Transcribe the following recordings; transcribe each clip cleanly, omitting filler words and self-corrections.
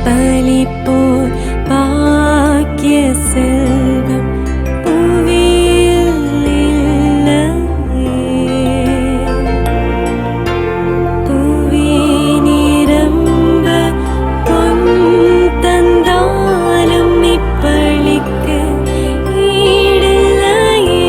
பலிப்போர் பாக்கிய செல்வம் புவியில் இல்லையே. புவி நிரம்ப பொன் தந்தாலும் இப்பளிக்கு ஈடில்லையே.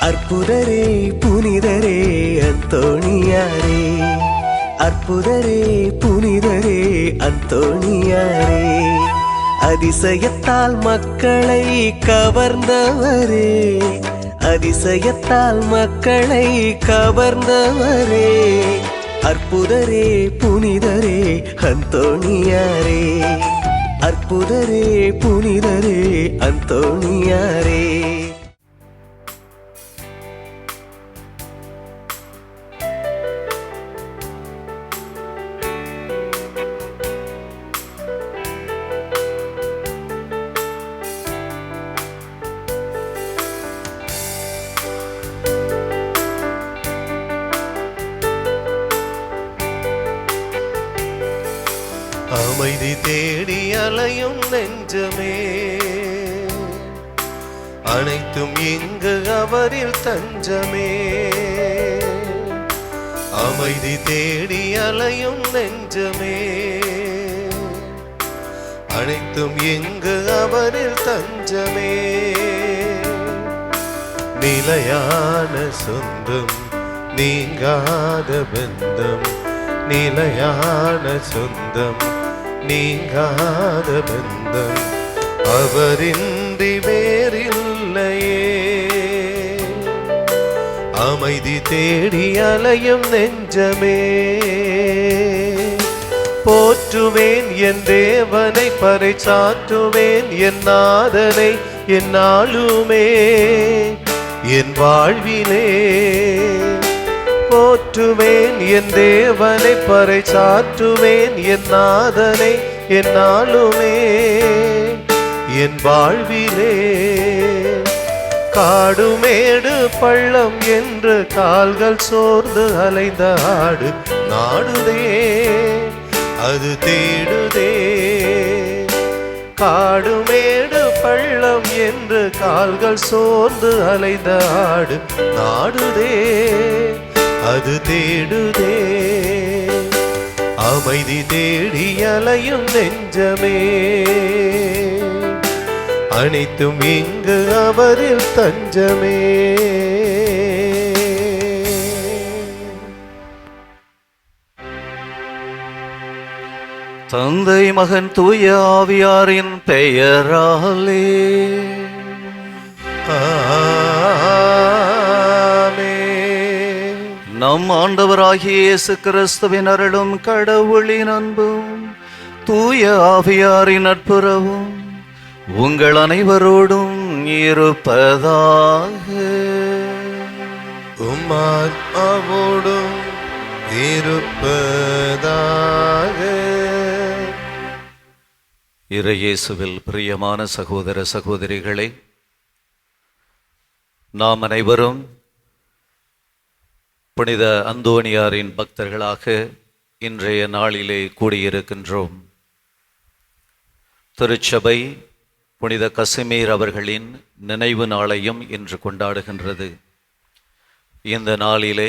அற்புதரே புனிதரே அந்தோணியாரே, அற்புதரே புனிதரே அந்தோணியாரே, அதிசயத்தால் மக்களை கவர்ந்தவரே, அதிசயத்தால் மக்களை கவர்ந்தவரே, அற்புதரே புனிதரே அந்தோணியாரே, அற்புதரே புனிதரே அந்தோணியாரே. அமைதி தேடி அலையும் நெஞ்சமே, அனைத்தும் இங்கு அவரில் தஞ்சமே. அமைதி தேடி அலையும் நெஞ்சமே, அனைத்தும் இங்கு அவரில் தஞ்சமே. நிலையான சொந்தம் நீங்காத பந்தம், நிலையான சொந்தம் நீங்காத பந்தம் அவரின்றி வேறில்லையே. அமைதி தேடி அலையும் நெஞ்சமே, போற்றுவேன் என் தேவனை, பறைசாற்றுவேன் என் நாதனை என்னாலுமே என் வாழ்விலே. போற்றுவேன் என் தேவனை, பறைசாற்றுவேன் என் நாதனை என்னாலுமே என் வாழ்விலே. காடுமேடு பள்ளம் என்று கால்கள் சோர்ந்து அலைந்த ஆடு நாடுதே, அது தேடுதே. காடுமேடு பள்ளம் என்று கால்கள் சோர்ந்து அலைந்த ஆடு நாடுதே, அது தேடுதே. அமைதி தேடி அலையும் நெஞ்சமே, அனைத்தும் இங்கு அவரில் தஞ்சமே. தந்தை மகன் தூய ஆவியாரின் பெயராலே நம் ஆண்டவராகிய இயேசு கிறிஸ்துவின் அருளும் கடவுளின் அன்பும் தூய ஆவியாரின் நட்புறவும் உங்கள் அனைவரோடும் இருப்பதாக. உம்மாத்மாவோடும் இருப்பதாக. இறையேசுவில் பிரியமான சகோதர சகோதரிகளே, நாம் அனைவரும் புனித அந்தோணியாரின் பக்தர்களாக இன்றைய நாளிலே கூடியிருக்கின்றோம். திருச்சபை புனித கசிமீர் அவர்களின் நினைவு நாளையும் இன்று கொண்டாடுகின்றது. இந்த நாளிலே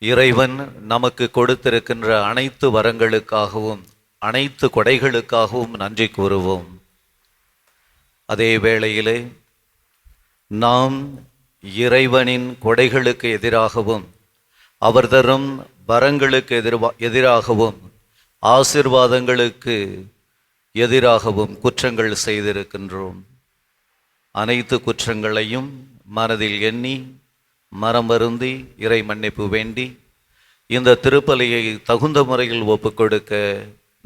இறைவன் நமக்கு கொடுத்திருக்கின்ற அனைத்து வரங்களுக்காகவும் அனைத்து கொடைகளுக்காகவும் நன்றி கூறுவோம். அதே வேளையிலே நாம் இறைவனின் கொடைகளுக்கு எதிராகவும் அவர் தரும் வரங்களுக்கு எதிராகவும் ஆசீர்வாதங்களுக்கு எதிராகவும் குற்றங்கள் செய்திருக்கின்றோம். அனைத்து குற்றங்களையும் மனதில் எண்ணி மனம் வருந்தி இறை மன்னிப்பு வேண்டி இந்த திருப்பலியை தகுந்த முறையில் ஒப்புக்கொடுக்க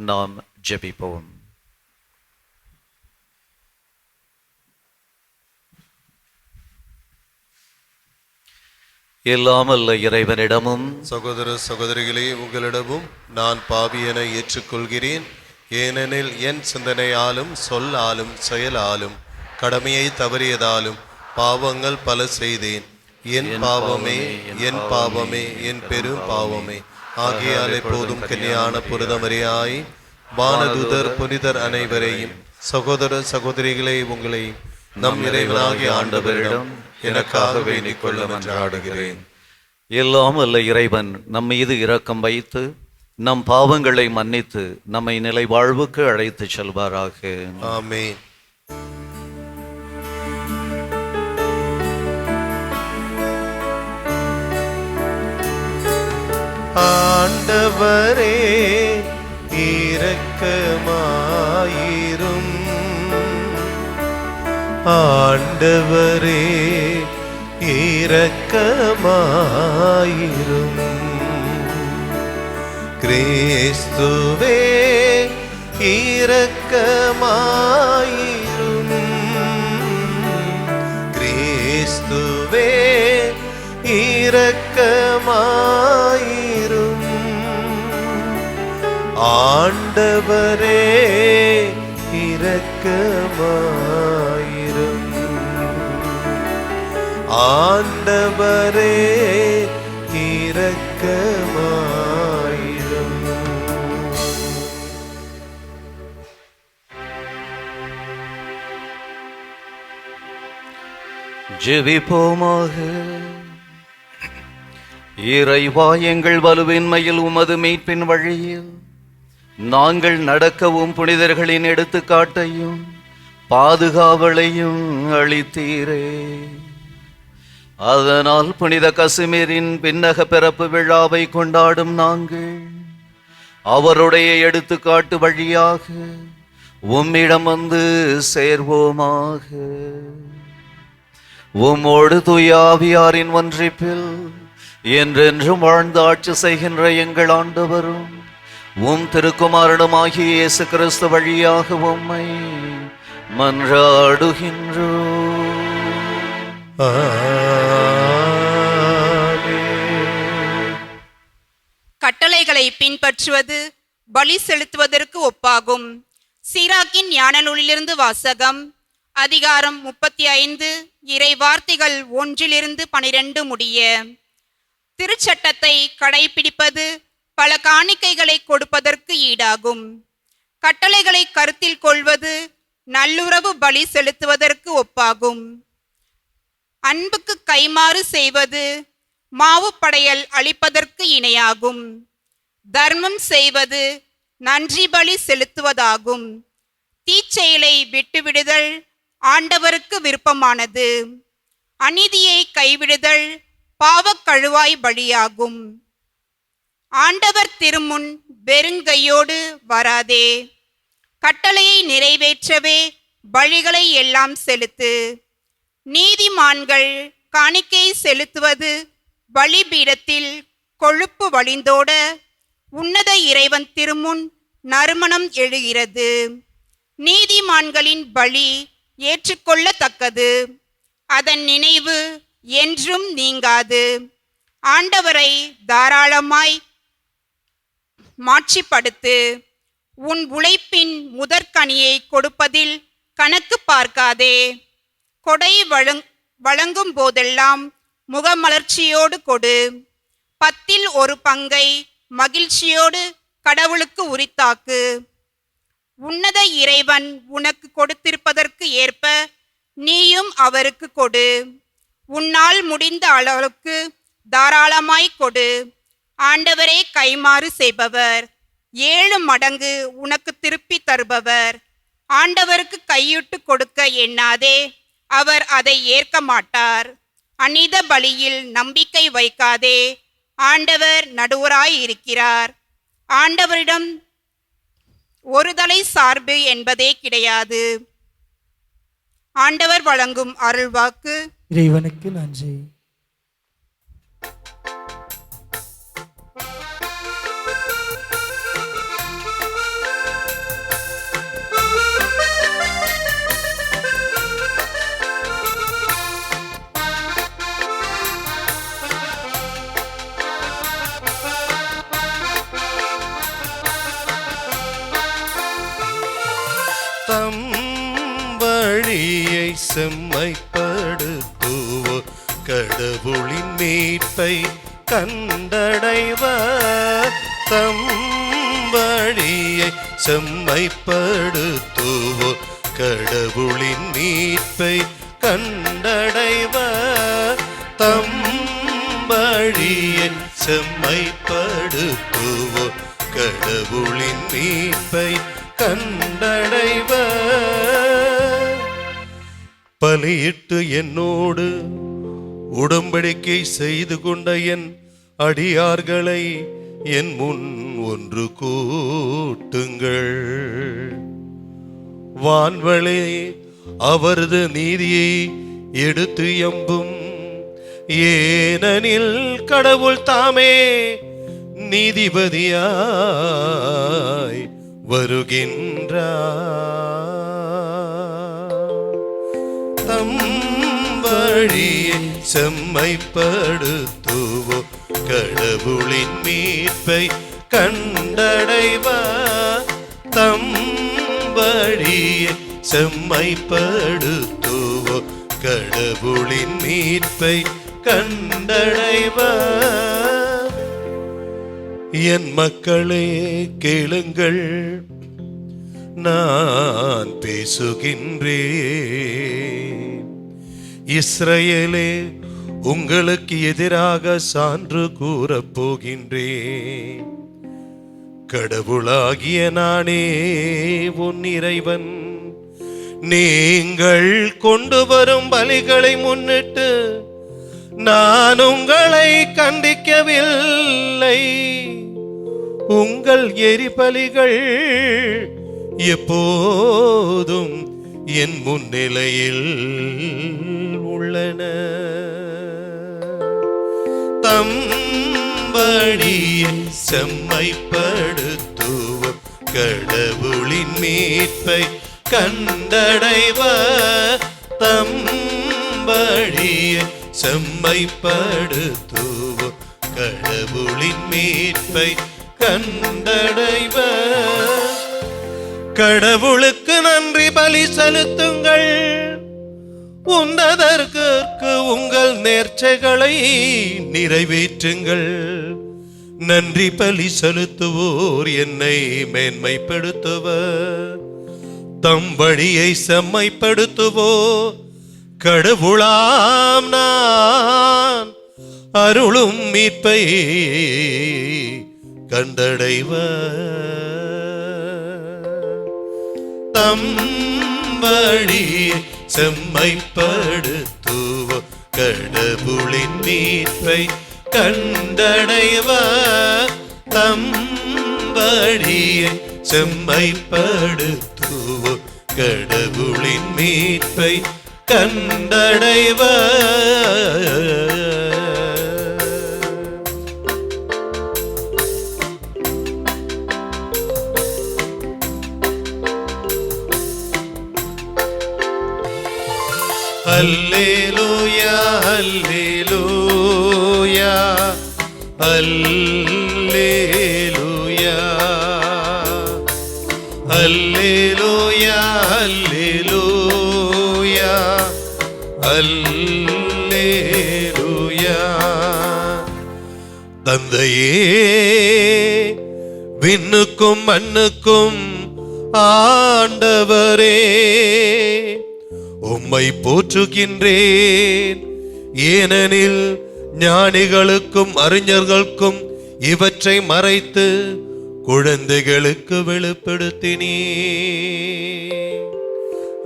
நாம் ஜெபிப்போம். எல்லாம் அல்ல இறைவனிடமும் சகோதர சகோதரிகளே, உங்களிடமும் நான் பாவி என ஏற்றுக்கொள்கிறேன். ஏனெனில் என் சிந்தனையாலும் சொல்லாலும் செயலாலும் கடமையை தவறியதாலும் பாவங்கள் பல செய்தேன். என் பாவமே, என் பாவமே, என் பெரும் பாவமே. ஆகையால் எப்போதும் கன்னியான புனிதமரியாய் வானதூதர் புனிதர் அனைவரையும் சகோதர சகோதரிகளே உங்களையும் நம் இறைவனாகிய ஆண்டவரிடம் எனக்காக வேண்டிக் கொள்ள மன்றாடுகிறேன். எல்லாம் அல்ல இறைவன் நம் மீது இரக்கம் வைத்து நம் பாவங்களை மன்னித்து நம்மை நிலை வாழ்வுக்கு அழைத்து செல்வாராக. ஆமென். ஆண்டவரே இரக்கமாயிரும். ஆண்டவரே இரக்கமாயிரும். கிறிஸ்துவே இரக்கமாயிரும். கிறிஸ்துவே இரக்கமாயிரும். ஆண்டவரே இரக்கமாயிரும். ஆண்டவரே இரக்கமாயிரும். ஜெபிப்போமாக. இறைவா, எங்கள் வலுவின்மையில் உமது மீட்பின் வழியில் நாங்கள் நடக்கவும் புனிதர்களின் எடுத்துக்காட்டையும் பாதுகாவலையும் அளித்தீரே. அதனால் புனித கசிமீரின் பின்னக பிறப்பு விழாவை கொண்டாடும் நாங்கள் அவருடைய எடுத்துக்காட்டு வழியாக உம்மிடம் வந்து சேர்வோமாக. உம்மோடு தூய ஆவியாரின் ஒன்றிப்பில் என்றென்றும் வாழ்ந்து ஆட்சி செய்கின்ற எங்கள் ஆண்டவரும் உம் திருக்குமாரனுமாகிய இயேசு கிறிஸ்து வழியாக உம்மை மன்றாடுகின்றோம். கட்டளைகளை பின்பற்றுவது பலி செலுத்துவதற்கு ஒப்பாகும். சீராக்கின் ஞான நூலிலிருந்து வாசகம். அதிகாரம் 35 இறை வார்த்தைகள் 1-12 முடிய. திருச்சட்டத்தை கடைபிடிப்பது பல காணிக்கைகளை கொடுப்பதற்கு ஈடாகும். கட்டளைகளை கருத்தில் கொள்வது நல்லுறவு பலி செலுத்துவதற்கு ஒப்பாகும். அன்புக்கு கைமாறு செய்வது மாவு படையல் அளிப்பதற்கு இணையாகும். தர்மம் செய்வது நன்றி பலி செலுத்துவதாகும். தீச்செயலை விட்டுவிடுதல் ஆண்டவருக்கு விருப்பமானது. அநீதியை கைவிடுதல் பாவக்கழுவாய் பலியாகும். ஆண்டவர் திருமுன் வெறுங்கையோடு வராதே. கட்டளையை நிறைவேற்றவே பலிகளை எல்லாம் செலுத்து. நீதிமான்கள் காணிக்கை செலுத்துவது பலிபீடத்தில் கொழுப்பு வழிந்தோட உன்னத இறைவன் திருமுன் நறுமணம் எழுகிறது. நீதிமான்களின் பலி ஏற்றுக்கொள்ளத்தக்கது. அதன் நினைவு என்றும் நீங்காது. ஆண்டவரை தாராளமாய் மாட்சிப்படுத்து. உன் உழைப்பின் முதற்கனியை கொடுப்பதில் கணக்கு பார்க்காதே. கொடை வழங்கும் போதெல்லாம் முகமலர்ச்சியோடு கொடு. 10இல் 1 பங்கை மகிழ்ச்சியோடு கடவுளுக்கு உரித்தாக்கு. உன்னத இறைவன் உனக்கு கொடுத்திருப்பதற்கு ஏற்ப நீயும் அவருக்கு கொடு. உன்னால் முடிந்த அளவுக்கு தாராளமாய் கொடு. ஆண்டவரே கைமாறு செய்பவர், 7 மடங்கு உனக்கு திருப்பி தருபவர். ஆண்டவருக்கு கையிட்டு கொடுக்க எண்ணாதே, அவர் அதை ஏற்க மாட்டார். அநீத பலியில் நம்பிக்கை வைக்காதே, ஆண்டவர் நடுவராய் இருக்கிறார். ஆண்டவரிடம் ஒரு தலை சார்பு என்பதே கிடையாது. ஆண்டவர் வழங்கும் அருள்வாக்கு. இறைவனுக்கு நன்றி. தம் வழியை செம்மைப்படுத்துவோர் கடவுளின் மீட்பை கண்டடைவர். தம் வழியை செம்மைப்படுத்துவோர் கடவுளின் மீட்பை கண்டடைவர். தம் வழியை செம்மைப்படுத்துவோர் கடவுளின் மீட்பை கண்டடைவர். பலியிட்டு என்னோடு உடன்படிக்கை செய்து கொண்ட என் அடியார்களை என் முன் ஒன்று கூட்டுங்கள். வான்வளே அவரது நீதியை எடுத்து எம்பும். ஏனெனில் கடவுள் தாமே நீதிபதியாய் வருகின்றார். தம் வழியை செம்மைப்படுத்துவோர் கடவுளின் மீட்பை கண்டடைவர். தம் வழியை செம்மைப்படுத்துவோர் கடவுளின் மீட்பை கண்டடைவர். என் மக்களே கேளுங்கள், நான் பேசுகின்றேன். இஸ்ரவேலே, உங்களுக்கு எதிராக சான்று கூறப் போகின்றேன். கடவுளாகிய நானே உன் இறைவன். நீங்கள் கொண்டு வரும் பலிகளை முன்னிட்டு நான் உங்களை கண்டிக்கவில்லை. உங்கள் எரிபலிகள் எப்போதும் என் முன்னிலையில் உள்ளன. தம் வழியை செம்மைப்படுத்துவோர் கடவுளின் மீட்பை கண்டடைவர். தம் வழியை செம்மைப்படுத்துவோர் கடவுளின் மீட்பை கண்டடைவர். கடவுளுக்கு நன்றி பலி செலுத்துங்கள். உன்னதற்கு உங்கள் நேர்ச்சைகளை நிறைவேற்றுங்கள். நன்றி பலி செலுத்துவோர் என்னை மேன்மைப்படுத்துவர். தம் வழியை செம்மைப்படுத்துவோர் கடவுளாம் நான் அருளும் மீட்பை கண்டடைவர். தம் வழியை செம்மைப்படுத்துவோர் கடவுளின் மீட்பை கண்டடைவர். தம் வழியை செம்மைப்படுத்துவோர் கடவுளின் மீட்பை கண்டடைவர். அல்லேலூயா அல்லேலூயா அல்லேலூயா அல்லேலூயா அல்லேலூயா அல்லேலூயா. தந்தையே, விண்ணுக்கும் மண்ணுக்கும் ஆண்டவரே, உம்மை போற்றுகின்றேன். ஏனெனில் ஞானிகளுக்கும் அறிஞர்களுக்கும் இவற்றை மறைத்து குழந்தைகளுக்கு வெளிப்படுத்தினீர்.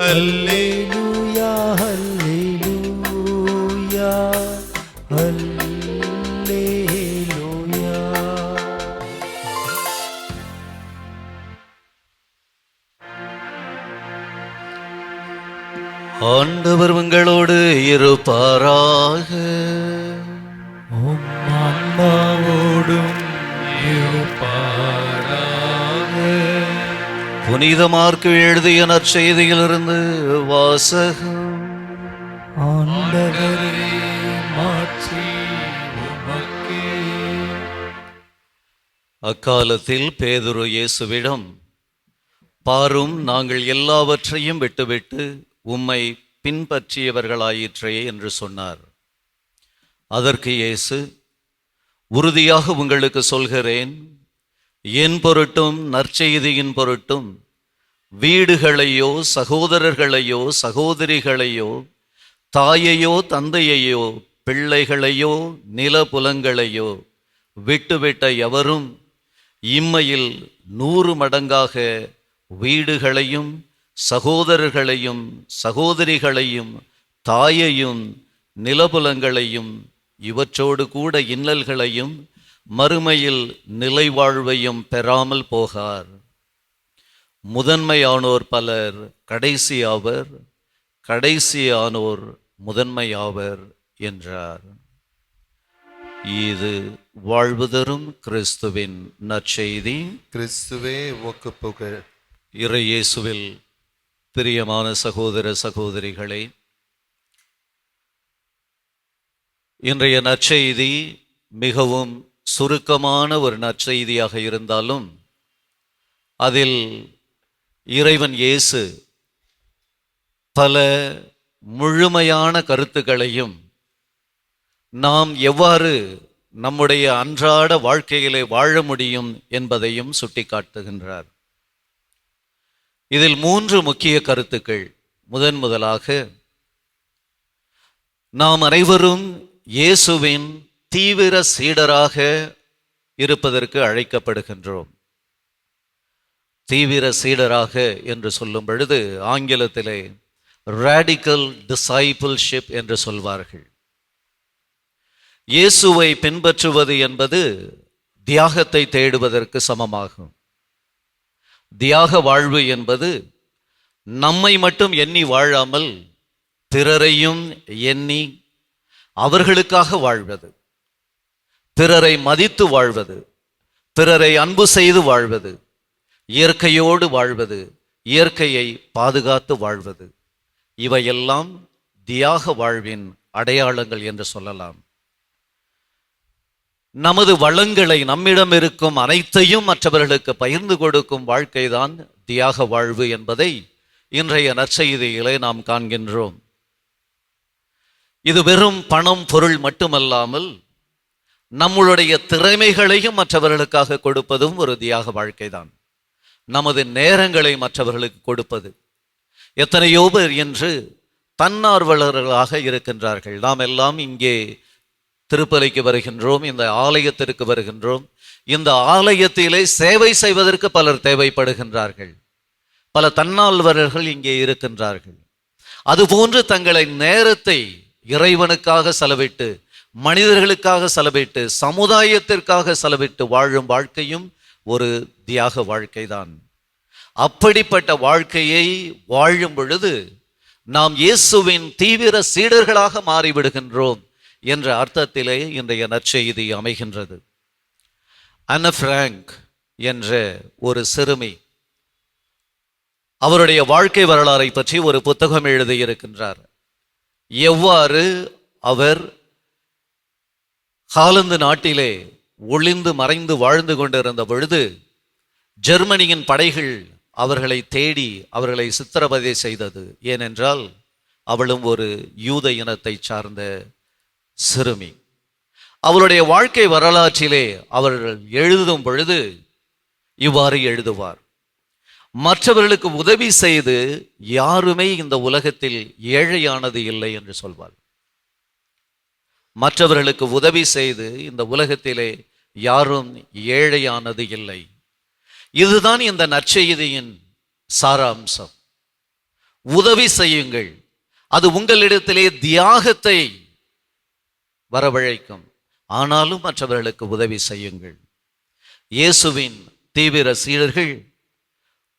அல்லேலூயா அல்லேலூயா அல்லேலூயா. ஆண்டவர் உங்களோடு இருப்பாராக. ஆன்மாவோடும் இருப்பாராக. புனித மார்க்கு எழுதிய நற்செய்தியிலிருந்து வாசகம். ஆண்டவரே, மாட்சி உமக்கே. அக்காலத்தில் பேதுரு இயேசுவிடம், பாரும், நாங்கள் எல்லாவற்றையும் விட்டுவிட்டு உம்மை பின்பற்றியவர்களாயிற்றே என்று சொன்னார். அதற்கு இயேசு, உறுதியாக உங்களுக்கு சொல்கிறேன், என் பொருட்டும் நற்செய்தியின் பொருட்டும் வீடுகளையோ சகோதரர்களையோ சகோதரிகளையோ தாயையோ தந்தையையோ பிள்ளைகளையோ நிலபுலங்களையோ விட்டுவிட்ட எவரும் இம்மையில் 100 மடங்காக வீடுகளையும் சகோதரர்களையும் சகோதரிகளையும் தாயையும் நிலபுலங்களையும் இவற்றோடு கூட இன்னல்களையும் மறுமையில் நிலைவாழ்வையும் பெறாமல் போகார். முதன்மையானோர் பலர் கடைசியாவர், கடைசியானோர் முதன்மையாவர் என்றார். இது வாழ்வு தரும் கிறிஸ்துவின் நற்செய்தி. கிறிஸ்துவே உமக்கு புகழ். இறை இயேசுவில் பிரியமான சகோதர சகோதரிகளே, இன்றைய நற்செய்தி மிகவும் சுருக்கமான ஒரு நற்செய்தியாக இருந்தாலும் அதில் இறைவன் இயேசு பல முழுமையான கருத்துக்களையும் நாம் எவ்வாறு நம்முடைய அன்றாட வாழ்க்கையிலே வாழ முடியும் என்பதையும் சுட்டிக்காட்டுகின்றார். இதில் 3 முக்கிய கருத்துக்கள். முதலாக, நாம் அனைவரும் இயேசுவின் தீவிர சீடராக இருப்பதற்கு அழைக்கப்படுகின்றோம். தீவிர சீடராக என்று சொல்லும் பொழுது ஆங்கிலத்திலே ராடிக்கல் டிசைபிள்ஷிப் என்று சொல்வார்கள். இயேசுவை பின்பற்றுவது என்பது தியாகத்தை தேடுவதற்கு சமமாகும். தியாக வாழ்வு என்பது நம்மை மட்டும் எண்ணி வாழாமல் பிறரையும் எண்ணி அவர்களுக்காக வாழ்வது, பிறரை மதித்து வாழ்வது, பிறரை அன்பு செய்து வாழ்வது, இயற்கையோடு வாழ்வது, இயற்கையை பாதுகாத்து வாழ்வது, இவையெல்லாம் தியாக வாழ்வின் அடையாளங்கள் என்று சொல்லலாம். நமது வளங்களை, நம்மிடம் இருக்கும் அனைத்தையும் மற்றவர்களுக்கு பகிர்ந்து கொடுக்கும் வாழ்க்கைதான் தியாக வாழ்வு என்பதை இன்றைய நற்செய்தியிலே நாம் காண்கின்றோம். இது வெறும் பணம் பொருள் மட்டுமல்லாமல் நம்மளுடைய திறமைகளையும் மற்றவர்களுக்காக கொடுப்பதும் ஒரு தியாக வாழ்க்கைதான். நமது நேரங்களை மற்றவர்களுக்கு கொடுப்பது. எத்தனையோ பேர் என்று தன்னார்வலர்களாக இருக்கின்றார்கள். நாம் எல்லாம் இங்கே திருப்பலிக்கு வருகின்றோம், இந்த ஆலயத்திற்கு வருகின்றோம். இந்த ஆலயத்திலே சேவை செய்வதற்கு பலர் தேவைப்படுகின்றார்கள். பல தன்னார்வலர்கள் இங்கே இருக்கின்றார்கள். அதுபோன்று தங்களை நேரத்தை இறைவனுக்காக செலவிட்டு, மனிதர்களுக்காக செலவிட்டு, சமுதாயத்திற்காக செலவிட்டு வாழும் வாழ்க்கையும் ஒரு தியாக வாழ்க்கைதான். அப்படிப்பட்ட வாழ்க்கையை வாழும் பொழுது நாம் இயேசுவின் தீவிர சீடர்களாக மாறிவிடுகின்றோம் என்ற அர்த்தத்திலே இன்றைய நற்செய்தி அமைகின்றது. அன்ன பிராங்க் என்ற ஒரு சிறுமி அவருடைய வாழ்க்கை வரலாறை பற்றி ஒரு புத்தகம் எழுதியிருக்கின்றார். எவ்வாறு அவர் ஹாலந்து நாட்டிலே ஒளிந்து மறைந்து வாழ்ந்து கொண்டிருந்த பொழுது ஜெர்மனியின் படைகள் அவர்களை தேடி அவர்களை சித்திரவதை செய்தது. ஏனென்றால் அவளும் ஒரு யூத இனத்தை சார்ந்த சிறுமி. அவருடைய வாழ்க்கை வரலாற்றிலே அவர்கள் எழுதும் பொழுது இவ்வாறு எழுதுவார்: மற்றவர்களுக்கு உதவி செய்து யாருமே இந்த உலகத்தில் ஏழையானது இல்லை என்று சொல்வார். மற்றவர்களுக்கு உதவி செய்து இந்த உலகத்திலே யாரும் ஏழையானது இல்லை. இதுதான் இந்த நற்செய்தியின் சாராம்சம். உதவி செய்யுங்கள், அது உங்களிடத்திலே தியாகத்தை வரவழைக்கும். ஆனாலும் மற்றவர்களுக்கு உதவி செய்யுங்கள். இயேசுவின் தீவிர சீடர்கள்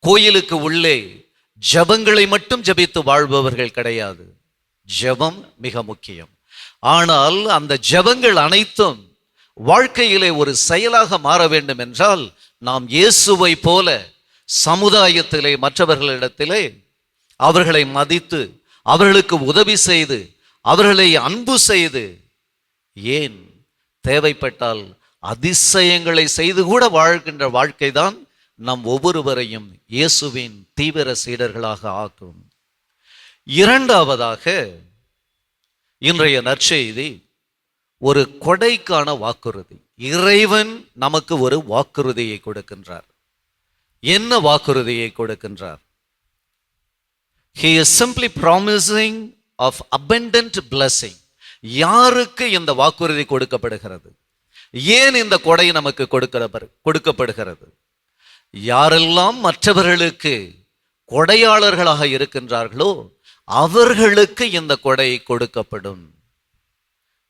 கோயிலுக்கு உள்ளே ஜபங்களை மட்டும் ஜபித்து வாழ்பவர்கள் கிடையாது. ஜபம் மிக முக்கியம். ஆனால் அந்த ஜபங்கள் அனைத்தும் வாழ்க்கையிலே ஒரு செயலாக மாற வேண்டும் என்றால் நாம் இயேசுவை போல சமுதாயத்திலே மற்றவர்களிடத்திலே அவர்களை மதித்து, அவர்களுக்கு உதவி செய்து, அவர்களை அன்பு செய்து, ஏன் தேவைப்பட்டால் அதிசயங்களை செய்து கூட வாழ்கின்ற வாழ்க்கைதான் நம் ஒவ்வொருவரையும் இயேசுவின் தீவிர சீடர்களாக ஆக்கும். இரண்டாவதாக இன்றைய நற்செய்தி ஒரு கொடைக்கான வாக்குறுதி. இறைவன் நமக்கு ஒரு வாக்குறுதியை கொடுக்கின்றார். என்ன வாக்குறுதியை கொடுக்கின்றார்? He is simply promising of abundant blessing. யாருக்கு இந்த வாக்குறுதி கொடுக்கப்படுகிறது? ஏன் இந்த கொடை நமக்கு கொடுக்கப்படுகிறது? யாரெல்லாம் மற்றவர்களுக்கு கொடையாளர்களாக இருக்கின்றார்களோ அவர்களுக்கு இந்த கொடை கொடுக்கப்படும்.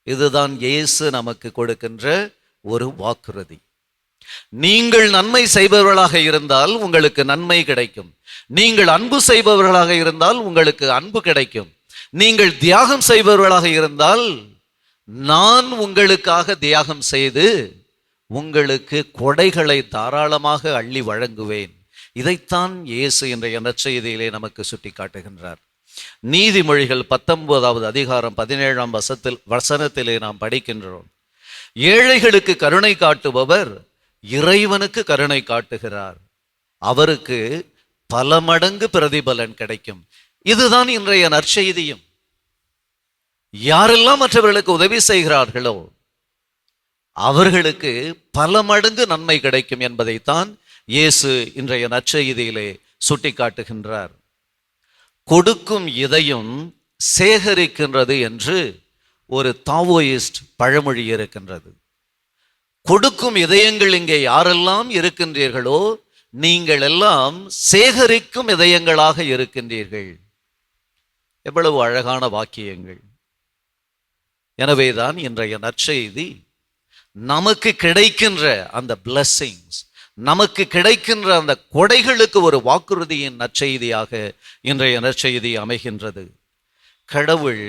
இதுதான் இயேசு நமக்கு கொடுக்கின்ற ஒரு வாக்குறுதி. நீங்கள் நன்மை செய்பவர்களாக இருந்தால் உங்களுக்கு நன்மை கிடைக்கும். நீங்கள் அன்பு செய்பவர்களாக இருந்தால் உங்களுக்கு அன்பு கிடைக்கும். நீங்கள் தியாகம் செய்பவர்களாக இருந்தால் நான் உங்களுக்காக தியாகம் செய்து உங்களுக்கு கொடைகளை தாராளமாக அள்ளி வழங்குவேன். இதைத்தான் இயேசு இன்றைய நற்செய்தியிலே நமக்கு சுட்டி காட்டுகின்றார். நீதிமொழிகள் 19வது அதிகாரம் 17ஆம் வசனத்திலே நாம் படிக்கின்றோம். ஏழைகளுக்கு கருணை காட்டுபவர் இறைவனுக்கு கருணை காட்டுகிறார், அவருக்கு பல மடங்கு பிரதிபலன் கிடைக்கும். இதுதான் இன்றைய நற்செய்தியும். யாரெல்லாம் மற்றவர்களுக்கு உதவி செய்கிறார்களோ அவர்களுக்கு பல மடங்கு நன்மை கிடைக்கும் என்பதைத்தான் இயேசு இன்றைய நற்செய்தியிலே சுட்டி காட்டுகின்றார். கொடுக்கும் இதயம் சேகரிக்கின்றது என்று ஒரு தாவோயிஸ்ட் பழமொழி இருக்கின்றது. கொடுக்கும் இதயங்கள் இங்கே யாரெல்லாம் இருக்கின்றீர்களோ நீங்கள் எல்லாம் சேகரிக்கும் இதயங்களாக இருக்கின்றீர்கள். எவ்வளவு அழகான வாக்கியங்கள். எனவேதான் இன்றைய நற்செய்தி நமக்கு கிடைக்கின்ற அந்த blessings, நமக்கு கிடைக்கின்ற அந்த கொடைகளுக்கு ஒரு வாக்குறுதியின் நற்செய்தியாக இன்றைய நற்செய்தி அமைகின்றது. கடவுள்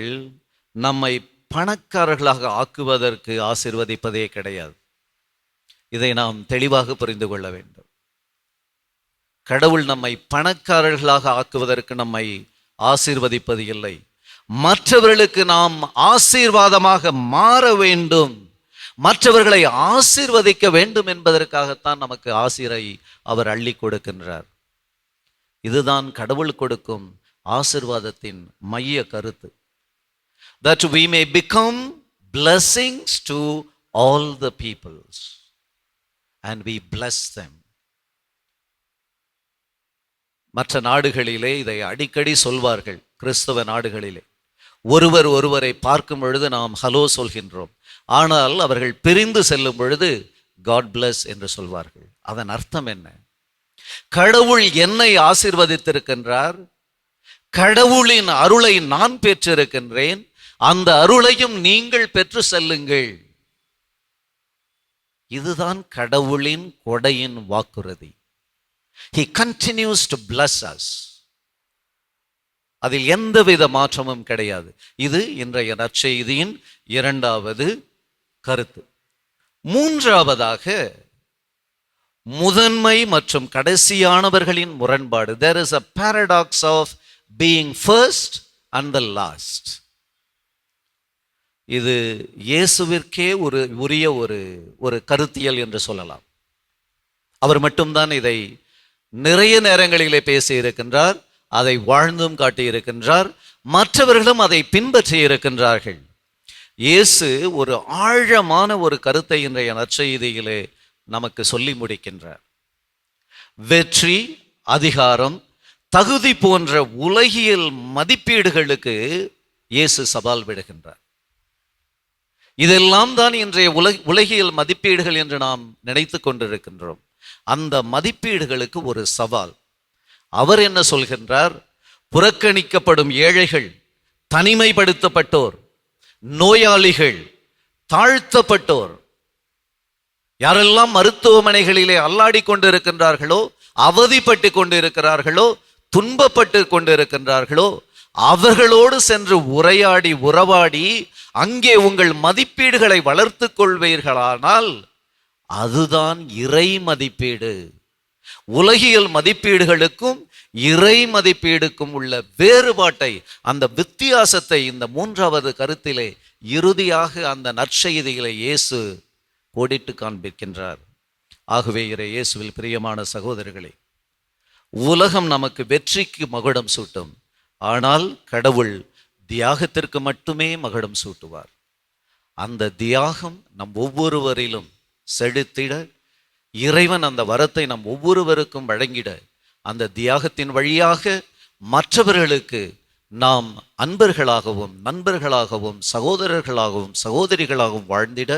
நம்மை பணக்காரர்களாக ஆக்குவதற்கு ஆசீர்வதிப்பதே கிடையாது. இதை நாம் தெளிவாக புரிந்து கொள்ள வேண்டும். கடவுள் நம்மை பணக்காரர்களாக ஆக்குவதற்கு நம்மை ஆசீர்வதிப்பது இல்லை. மற்றவர்களுக்கு நாம் ஆசீர்வாதமாக மாற வேண்டும், மற்றவர்களை ஆசீர்வதிக்க வேண்டும் என்பதற்காகத்தான் நமக்கு ஆசீரை அவர் அள்ளி கொடுக்கின்றார். இதுதான் கடவுள் கொடுக்கும் ஆசீர்வாதத்தின் மைய கருத்து. That we may become blessings to all the peoples and we bless them. மற்ற நாடுகளிலே இதை அடிக்கடி சொல்வார்கள். கிறிஸ்தவ நாடுகளிலே ஒருவர் ஒருவரை பார்க்கும் பொழுது நாம் ஹலோ சொல்கின்றோம். ஆனால் அவர்கள் பிரிந்து செல்லும் பொழுது காட் பிளஸ் என்று சொல்வார்கள். அதன் அர்த்தம் என்ன? கடவுள் என்னை ஆசீர்வதித்திருக்கின்றார், கடவுளின் அருளை நான் பெற்றிருக்கின்றேன், அந்த அருளையும் நீங்கள் பெற்று செல்லுங்கள். இதுதான் கடவுளின் கொடையின் வாக்குறுதி. He continues to bless us. அதில் எந்தவித மாற்றமும் கிடையாது. இது இன்றைய நற்செய்தியின் இரண்டாவது கருத்து. மூன்றாவதாக முதன்மை மற்றும் கடைசியானவர்களின் முரண்பாடு. There is a paradox of being first and the last. இது இயேசுவிற்கே உரிய ஒரு கருத்தியல் என்று சொல்லலாம். அவர் மட்டும்தான் இதை நிறைய நேரங்களிலே பேசி இருக்கின்றார், அதை வாழ்ந்தும் காட்டியிருக்கின்றார், மற்றவர்களும் அதை பின்பற்றி இருக்கின்றார்கள். இயேசு ஒரு ஆழமான ஒரு கருத்தை இன்றைய நற்செய்தியிலே நமக்கு சொல்லி முடிக்கின்றார். வெற்றி, அதிகாரம், தகுதி போன்ற உலகியல் மதிப்பீடுகளுக்கு இயேசு சவால் விடுகின்றார். இதெல்லாம் தான் இன்றைய உலகியல் மதிப்பீடுகள் என்று நாம் நினைத்து கொண்டிருக்கின்றோம். அந்த மதிப்பீடுகளுக்கு ஒரு சவால். அவர் என்ன சொல்கின்றார்? புறக்கணிக்கப்படும் ஏழைகள், தனிமைப்படுத்தப்பட்டோர், நோயாளிகள், தாழ்த்தப்பட்டோர், யாரெல்லாம் மருத்துவமனைகளிலே அல்லாடி கொண்டிருக்கின்றார்களோ, அவதிப்பட்டு கொண்டிருக்கிறார்களோ, துன்பப்பட்டு கொண்டிருக்கின்றார்களோ, அவர்களோடு சென்று உறவாடி அங்கே உங்கள் மதிப்பீடுகளை வளர்த்து கொள்வீர்களானால் அதுதான் இறை மதிப்பீடு. உலகியல் மதிப்பீடுகளுக்கும் இறை மதிப்பீடுக்கும் உள்ள வேறுபாட்டை, அந்த வித்தியாசத்தை இந்த மூன்றாவது கருத்திலே இறுதியாக அந்த நற்செய்தியிலே இயேசு கோடிட்டு காண்பிக்கின்றார். ஆகவே இறை இயேசுவில் பிரியமான சகோதரர்களே, உலகம் நமக்கு வெற்றிக்கு மகுடம் சூட்டும், ஆனால் கடவுள் தியாகத்திற்கு மட்டுமே மகுடம் சூட்டுவார். அந்த தியாகம் நம் ஒவ்வொருவரிலும் செழித்திட, இறைவன் அந்த வரத்தை நம் ஒவ்வொருவருக்கும் வழங்கிட, அந்த தியாகத்தின் வழியாக மற்றவர்களுக்கு நாம் அன்பர்களாகவும் நண்பர்களாகவும் சகோதரர்களாகவும் சகோதரிகளாகவும் வாழ்ந்திட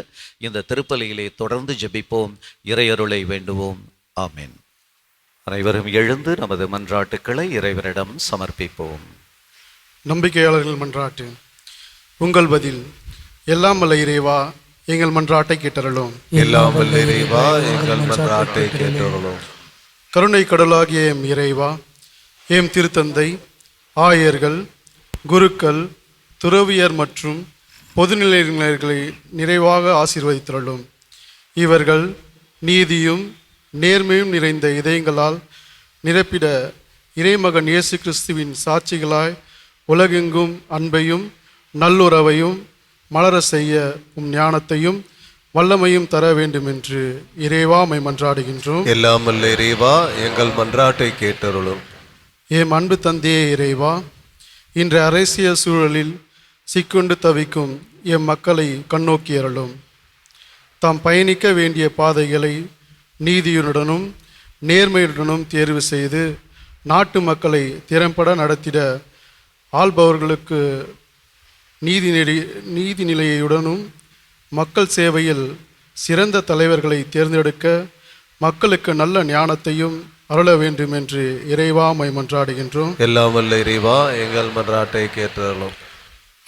இந்த திருப்பலியிலே தொடர்ந்து ஜெபிப்போம், இறையருளை வேண்டுவோம். ஆமென். அனைவரும் எழுந்து நமது மன்றாட்டுக்களை இறைவனிடம் சமர்ப்பிப்போம். நம்பிக்கையாளர்கள் மன்றாட்டு. உங்கள் பதில். எல்லாம் வல்ல இறைவா, எங்கள் மன்றாட்டை கேட்டருளும். எல்லாம் வல்ல இறைவா, எங்கள் மன்றாட்டை கேட்டருளும். கருணை கடலாகிய எம் இறைவா, எம் திருத்தந்தை, ஆயர்கள், குருக்கள், துறவியர் மற்றும் பொதுநிலையினர்களை நிறைவாக ஆசீர்வதித்தருளும். இவர்கள் நீதியும் நேர்மையும் நிறைந்த இதயங்களால் நிரப்பிட இறைமகன் இயேசு கிறிஸ்துவின் சாட்சிகளாய் உலகெங்கும் அன்பையும் நல்லுறவையும் மலர செய்ய ஞானத்தையும் வல்லமையும் தர வேண்டும் என்று இறைவா மை மன்றாடுகின்றோம். எல்லாம் வல்ல இறைவா, எங்கள் மன்றாட்டை கேட்டருளும். எம் அன்பு தந்தையே இறைவா, இன்று அரசியல் சூழலில் சிக்கொண்டு தவிக்கும் எம் மக்களை கண்ணோக்கியருளும். தாம் பயணிக்க வேண்டிய பாதைகளை நீதியுடனும் நேர்மையுடனும் தேர்வு செய்து நாட்டு மக்களை திறம்பட நடத்திட ஆள்பவர்களுக்கு நீதிநிலையுடனும் மக்கள் சேவையில் சிறந்த தலைவர்களை தேர்ந்தெடுக்க மக்களுக்கு நல்ல ஞானத்தையும் அருள வேண்டும் என்று இறைவா மை மன்றாடுகின்றோம். எல்லாம் வல்ல இறைவா, எங்கள் மன்றாட்டை கேட்டருளும்.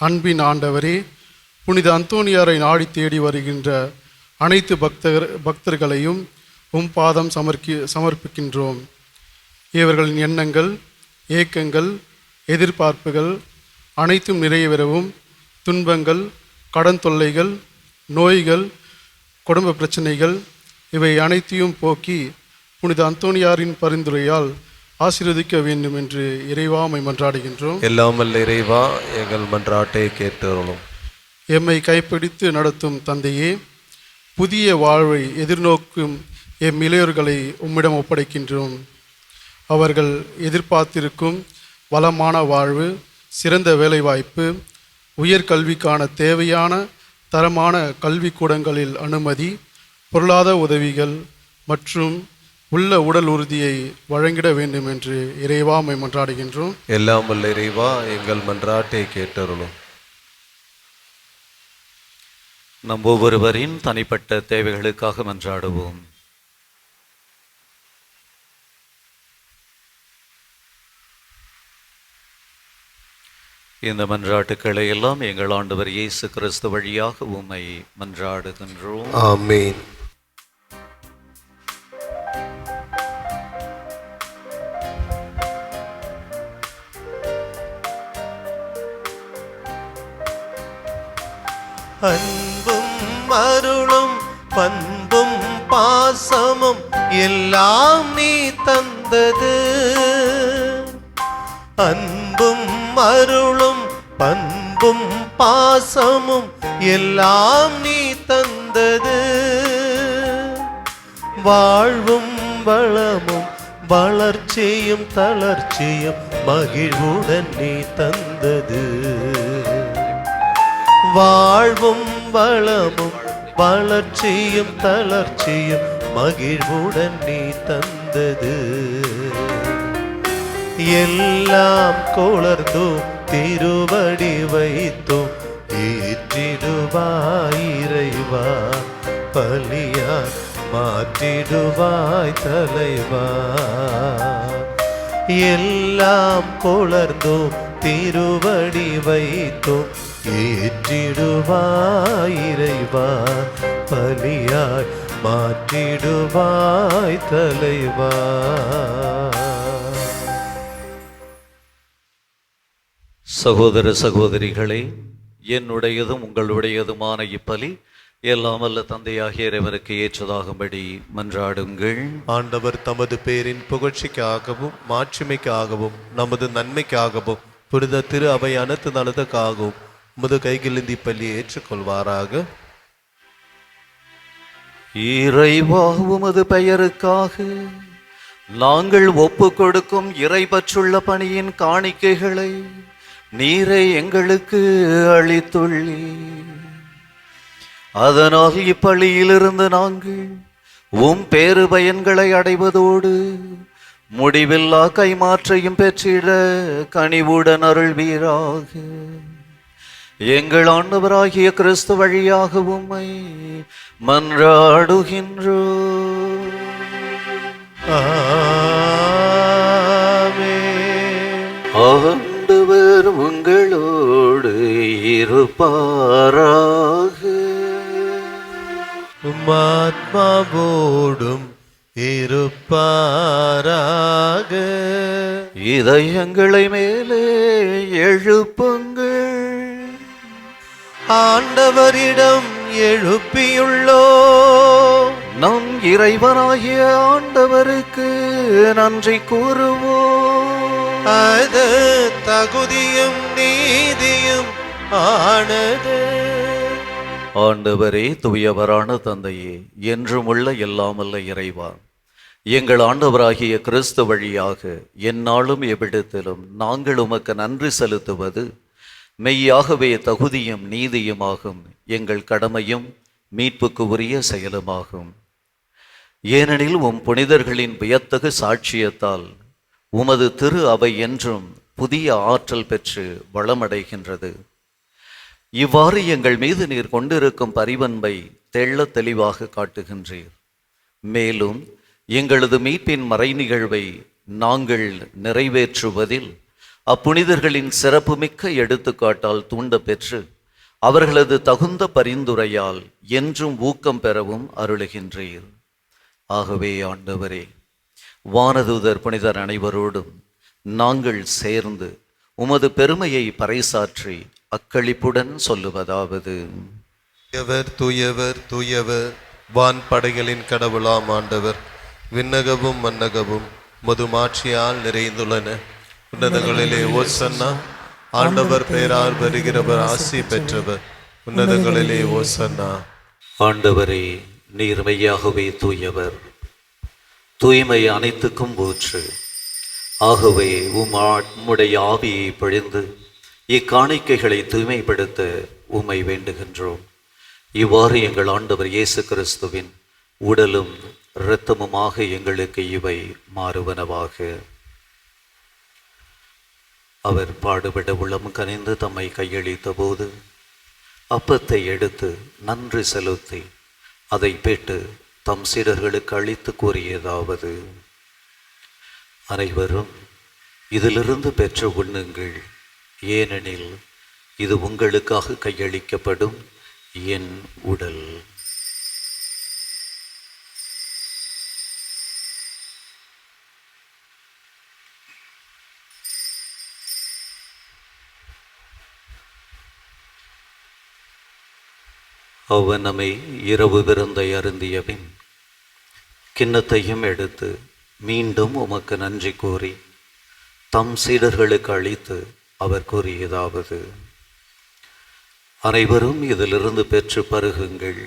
அன்பின் ஆண்டவரே, புனித அந்தோனியாரை நாடி தேடி வருகின்ற அனைத்து பக்தர்களையும் பாதம் சமர்ப்பிக்கின்றோம். இவர்களின் எண்ணங்கள், ஏக்கங்கள், எதிர்பார்ப்புகள் அனைத்தும் நிறைவேறவும் துன்பங்கள், கடன் தொல்லைகள், நோய்கள், குடும்ப பிரச்சனைகள் இவை அனைத்தையும் போக்கி புனித அந்தோனியாரின் பரிந்துரையால் ஆசீர்வதிக்க வேண்டும் என்று இறைவாமை மன்றாடுகின்றோம். எல்லாம் வல்ல இறைவா, எங்கள் மன்றாட்டை கேட்டருளும். எம்மை கைப்பிடித்து நடத்தும் தந்தையே, புதிய வாழ்வை எதிர்நோக்கும் எம் இளையோர்களை உம்மிடம் ஒப்படைக்கின்றோம். அவர்கள் எதிர்பார்த்திருக்கும் வளமான வாழ்வு, சிறந்த வேலைவாய்ப்பு, உயர்கல்விக்கான தேவையான தரமான கல்விக்கூடங்களில் அனுமதி, பொருளாதார உதவிகள் மற்றும் உள்ள உடல் உறுதியை வழங்கிட வேண்டும் என்று இறைவாமை மன்றாடுகின்றோம். எல்லாம் வல்ல இறைவா, எங்கள் மன்றாட்டை கேட்டருளும். நம் ஒவ்வொருவரின் தனிப்பட்ட தேவைகளுக்காக மன்றாடுவோம். இந்த மன்றாட்டுக்களை எல்லாம் எங்கள் ஆண்டவர் இயேசு கிறிஸ்து வழியாக உம்மை மன்றாடுகின்றோம். ஆமென். அன்பும் அருளும் பண்பும் பாசமும் எல்லாம் நீ தந்தது. அன்பும் அருளும் பண்பும் பாசமும் எல்லாம் நீ தந்தது. வாழ்வும் வளமும் வளர்ச்சியும் தளர்ச்சியும் மகிழ்வுடன் நீ தந்தது. வாழ்வும் வளமும் வளர்ச்சியும் தளர்ச்சியும் மகிழ்வுடன் நீ தந்தது. எல்லாம் கொளர்ந்தோம் திருவடி வைத்தோம் ஏற்றிடுவாய் இறைவா, பலியாய் மாற்றிடுவாய் தலைவா. எல்லாம் கொளர்ந்தோம் திருவடி வைத்தோம் ஏற்றிடுவாய் இறைவா, பலியாய் மாற்றிடுவாய் தலைவா. சகோதர சகோதரிகளே, என்னுடையதும் உங்களுடையதுமான இப்பலி எல்லாம் வல்ல தந்தையாகிய இறைவனுக்கு ஏற்றதாகும்படி மன்றாடுங்கள். ஆண்டவர் தமது பேரின் புகழ்ச்சிக்காகவும் மாட்சிமைக்காகவும் நமது நன்மைக்காகவும் புனித திரு அவை அனைத்து நலத்துக்காகவும் உமது கைகளில் இப்பலியை ஏற்றுக்கொள்வாராக. இறைவா, உமது பெயருக்காக நாங்கள் ஒப்பு கொடுக்கும் இறைபற்றுள்ள பணியின் காணிக்கைகளை நீரை எங்களுக்கு அளித்துள்ளீர். அதனால் இப்பள்ளியிலிருந்து நாங்கள் உம் பேறு பயன்களை அடைவதோடு முடிவில்லா கைமாற்றையும் பெற்றிட கனிவுடன் அருள்வீராக. எங்கள் ஆண்டவராகிய கிறிஸ்து வழியாக உம்மை மன்றாடுகின்றோம். ஆமென். ஆண்டவர் உங்களோடு இருப்பாராக. உம்மாத்மாவோடும் இருப்பாராக. இதயங்களை மேலே எழுப்புங்கள். ஆண்டவரிடம் எழுப்பியுள்ளோ நம் இறைவனாகிய ஆண்டவருக்கு நன்றி கூறுவோம். அது தகுதியும் நீதியும் ஆனது. ஆண்டவரே, தூயவரான தந்தையே, என்றும் உள்ள எல்லாமல்ல இறைவா, எங்கள் ஆண்டவராகிய கிறிஸ்து வழியாக எந்நாளும் எவ்விடத்திலும் நாங்கள் உமக்கு நன்றி செலுத்துவது மெய்யாகவே தகுதியும் நீதியுமாகும், எங்கள் கடமையும் மீட்புக்கு உரிய செயலுமாகும். ஏனெனில் உம் புனிதர்களின் வியத்தகு சாட்சியத்தால் உமது திரு அவை என்றும் புதிய ஆற்றல் பெற்று வளமடைகின்றது. இவ்வாறு எங்கள் மீது நீர் கொண்டிருக்கும் பரிவன்பை தெள்ளத் தெளிவாக காட்டுகின்றீர். மேலும் எங்களது மீட்பின் மறை நிகழ்வை நாங்கள் நிறைவேற்றுவதில் அப்புனிதர்களின் சிறப்புமிக்க எடுத்துக்காட்டால் தூண்ட பெற்று அவர்களது தகுந்த பரிந்துரையால் என்றும் ஊக்கம் பெறவும் அருளுகின்றீர். ஆகவே ஆண்டவரே, வானதூதர் புனிதர் அனைவரோடும் நாங்கள் சேர்ந்து உமது பெருமையை பறைசாற்றி அக்களிப்புடன் சொல்லுவதாவது: தூயவர் தூயவர் தூயவர், வான் படைகளின் கடவுளாம் ஆண்டவர். விண்ணகமும் மன்னகமும் மதுமாட்சியால் நிறைந்துள்ளன. உன்னதங்களிலே ஓசன்னா. ஆண்டவர் பெயரால் வருகிறவர் ஆசி பெற்றவர். உன்னதங்களிலே ஓசன்னா. ஆண்டவரே, நீர் மெய்யாகவே தூயவர், தூய்மை அனைத்துக்கும் ஊற்று. ஆகவே உம்முடைய ஆவியை பொழிந்து இக்காணிக்கைகளை தூய்மைப்படுத்த உம்மை வேண்டுகின்றோம். இவ்வாறு எங்கள் ஆண்டவர் இயேசு கிறிஸ்துவின் உடலும் இரத்தமுமாக எங்களுக்கு இவை மாறுவனவாக. அவர் பாடுபட உளம் கனிந்து தம்மை கையளித்த போது அப்பத்தை எடுத்து நன்றி செலுத்தி அதை பெற்று தம் சீடர்களுக்கு அளித்து கூறியதாவது: அனைவரும் இதிலிருந்து பெற்று உண்ணுங்கள், ஏனெனில் இது உங்களுக்காக கையளிக்கப்படும் என் உடல். அவ்வனமே இரவு விருந்தை அருந்தியபின் கிண்ணத்தையும் எடுத்து மீண்டும் உமக்கு நன்றி கூறி தம் சீடர்களுக்கு அளித்து அவர் கூறியதாவது: அனைவரும் இதிலிருந்து பெற்று பருகுங்கள்,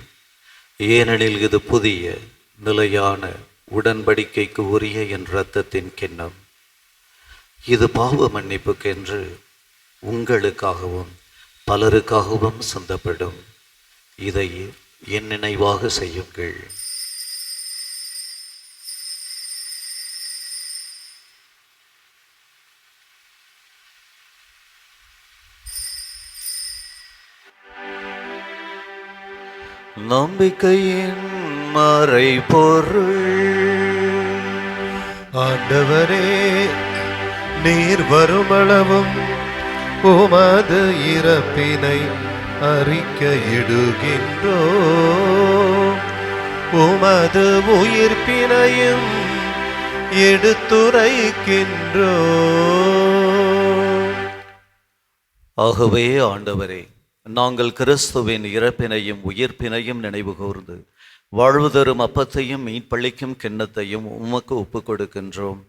ஏனெனில் இது புதிய நிலையான உடன்படிக்கைக்கு உரிய என் இரத்தத்தின் கிண்ணம். இது பாவ மன்னிப்புக்கென்று உங்களுக்காகவும் பலருக்காகவும் சிந்தப்படும். இதை என் நினைவாக செய்யுங்கள். நம்பிக்கையின் மறைபொருள். ஆண்டவரே, நீர் வருமளவும் உமது இறப்பினை அறிக்கையிடுகின்றோம், உமது உயிர்ப்பினையும் எடுத்துரைக்கின்றோம். ஆகவே ஆண்டவரே, நாங்கள் கிறிஸ்துவின் இறப்பினையும் உயிர்ப்பினையும் நினைவு கூர்ந்து வாழ்வு தரும் அப்பத்தையும் மீட்பளிக்கும் கிண்ணத்தையும் உமக்கு ஒப்புக் கொடுக்கின்றோம்.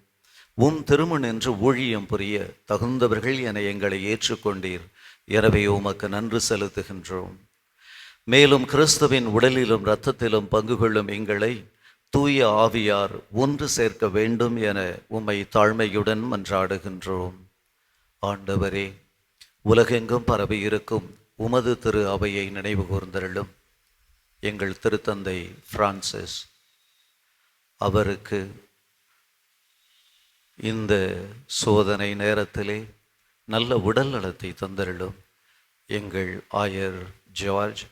உம் திருமண் என்று ஊழியம் புரிய தகுந்தவர்கள் என எங்களை ஏற்றுக்கொண்டீர். எனவே உமக்கு நன்றி செலுத்துகின்றோம். மேலும் கிறிஸ்துவின் உடலிலும் இரத்தத்திலும் பங்கு கொள்ளும் எங்களை தூய ஆவியார் ஒன்று சேர்க்க வேண்டும் என உம்மை தாழ்மையுடன் மன்றாடுகின்றோம். ஆண்டவரே, உலகெங்கும் பரவியிருக்கும் உமது திரு அவையை நினைவு கூர்ந்தருளும். எங்கள் திருத்தந்தை பிரான்சிஸ், அவருக்கு இந்த சோதனை நேரத்திலே நல்ல உடல் நலத்தை தந்தருளும். எங்கள் ஆயர் ஜார்ஜ்,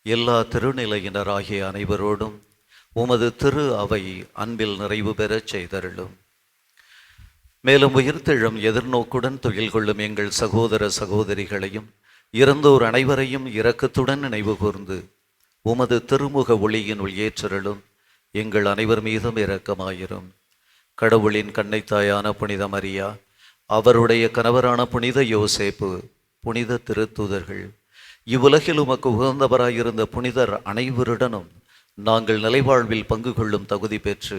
எல்லா திருநிலையினராகிய அனைவரோடும் உமது திரு அவை அன்பில் நிறைவு பெறச் செய்தருளும். மேலும் உயிர்த்தெழும் எதிர்நோக்குடன் துயில் கொள்ளும் எங்கள் சகோதர சகோதரிகளையும் இறந்தோர் அனைவரையும் இரக்கத்துடன் நினைவு கூர்ந்து உமது திருமுக ஒளியினுள் ஏற்றருளும். எங்கள் அனைவர் மீதும் இரக்கமாயிரும். கடவுளின் கன்னைத்தாயான புனித மரியா, அவருடைய கணவரான புனித யோசேப்பு, புனித திருத்தூதர்கள், இவ்வுலகில் உமக்கு உகந்தவராயிருந்த புனிதர் அனைவருடனும் நாங்கள் நிலைவாழ்வில் பங்கு கொள்ளும் தகுதி பெற்று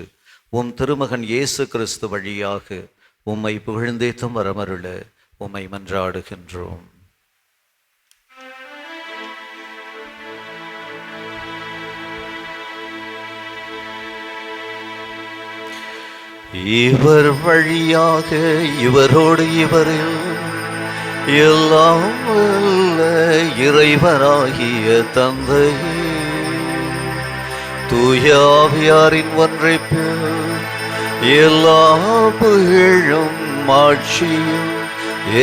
உம் திருமகன் இயேசு கிறிஸ்து வழியாக உம்மை புகழ்ந்தேத்தும் வரமருள உம்மை மன்றாடுகின்றோம். இவர் வழியாக இவரோடு இவரில் எல்லாம் வல்ல இறைவனாகிய தந்தையே, தூய ஆவியாரின் ஒன்றைப்பில் எல்லா புகழும் மாட்சியும்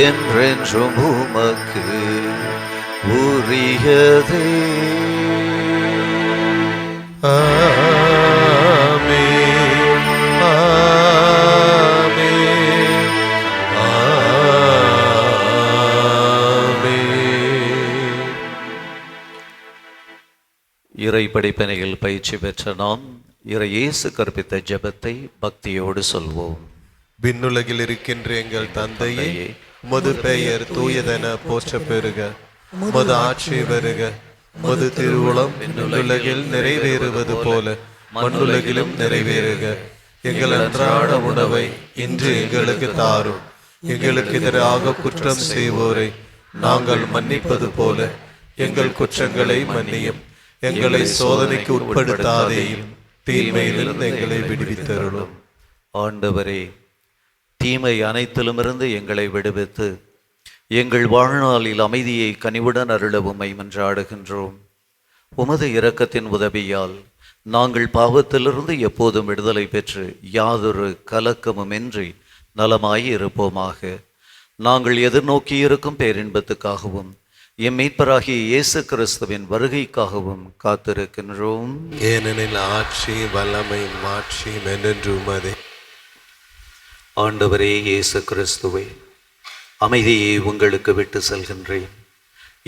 என்றென்றும் உமக்கு உரியதே. ஆமென், ஆமென், ஆமென். இறை படிப்பினையில் பயிற்சி பெற்ற நாம் இறை இயேசு கற்பித்த ஜெபத்தை பக்தியோடு சொல்வோம். விண்ணுலகில் இருக்கின்ற எங்கள் தந்தையே, உமது பெயர் தூயதென போற்ற பெறுக. உமது ஆட்சி வருக. உமது திருவுளம் விண்ணுலகில் நிறைவேறுவது போல மண்ணுலகிலும் நிறைவேறுக. எங்கள் அன்றாட உணவை இன்று எங்களுக்கு தாரும். எங்களுக்கு எதிராக குற்றம் செய்வோரை நாங்கள் மன்னிப்பது போல எங்கள் குற்றங்களை மன்னியும். எங்களை சோதனைக்கு உட்படுத்தாதேயும், தீமையிலிருந்து எங்களை விடுவித்தருளும். ஆண்டவரே, தீமை அனைத்திலுமிருந்து எங்களை விடுவித்து எங்கள் வாழ்நாளில் அமைதியை கனிவுடன் அருள உம்மை மன்றாடுகின்றோம். உமது இரக்கத்தின் உதவியால் நாங்கள் பாவத்திலிருந்து எப்போதும் விடுதலை பெற்று யாதொரு கலக்கமுமின்றி நலமாய் இருப்போமாக. நாங்கள் எதிர்நோக்கியிருக்கும் பேரின்பத்துக்காகவும் எம் மீட்பராகிய இயேசு கிறிஸ்துவின் வருகைக்காகவும் காத்திருக்கின்றோம். ஏனெனில் ஆட்சி, வல்லமை, மாட்சி என்றென்று உமதே. ஆண்டவரே இயேசு கிறிஸ்துவே, அமைதியை உங்களுக்கு விட்டு செல்கின்றேன்,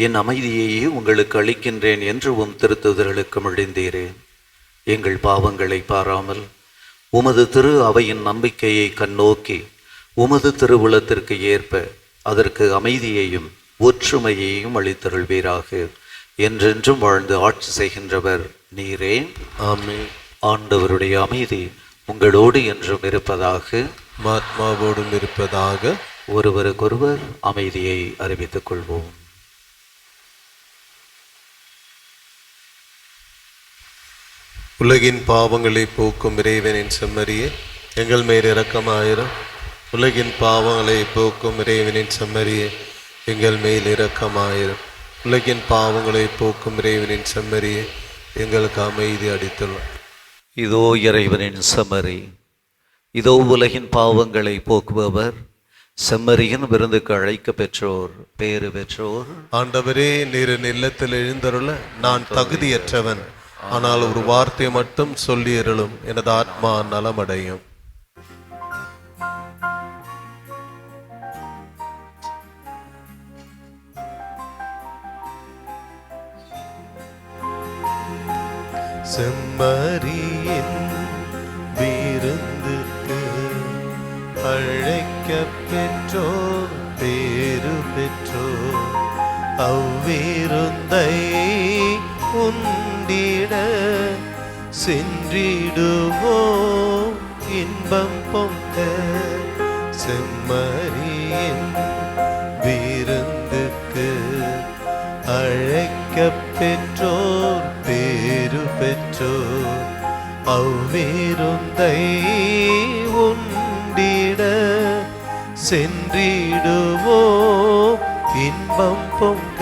என் அமைதியையே உங்களுக்கு அளிக்கின்றேன் என்று உம் திருத்துதர்களுக்கு மொழிந்தீரேன். எங்கள் பாவங்களை பாராமல் உமது திரு அவையின் நம்பிக்கையை கண்ணோக்கி உமது திருவுளத்திற்கு ஏற்ப அதற்கு அமைதியையும் ஒற்றுமையையும் அளித்தருள்வீராக. என்றென்றும் வாழ்ந்து ஆட்சி செய்கின்றவர் நீரே. ஆமென். ஆண்டவருடைய அமைதி உங்களோடு என்றும் இருப்பதாக, ஆத்மாவோடும் இருப்பதாக. ஒருவருக்கொருவர் அமைதியை அறிவித்துக் கொள்வோம். உலகின் பாவங்களை போக்கும் இறைவனின் செம்மறியே, எங்கள் மேல் இரக்கமாயிரும். உலகின் பாவங்களை போக்கும் இறைவனின் செம்மறியே, எங்கள் மேல் இரக்கமாயிரும். உலகின் பாவங்களை போக்கும் இறைவனின் செம்மறியே, எங்களுக்கு அமைதி அளித்துள்ளார். இதோ இறைவனின் செம்மறி, இதோ உலகின் பாவங்களை போக்குபவர். செம்மறியின் விருந்துக்கு அழைக்க பெற்றோர் பேறு பெற்றோர். ஆண்டவரே, நீர் என் இல்லத்தில் எழுந்தருள நான் தகுதியற்றவன். ஆனால் ஒரு வார்த்தை மட்டும் சொல்லி அருளும், எனது ஆத்மா நலமடையும். செம்மறியின் விருந்துக்கு அழைக்க பெற்றோர் பேறு பெற்றோர். அவ்விருந்தை உண்டிட சென்றிடுவோம் இன்பம் பொங்க. செம்மறியின் விருந்துக்கு அழைக்க பெற்றோர் பேரு பெற்றோர் அவ்விருந்தை உண்டிட சென்றிடுவோம் இன்பம் பொங்க.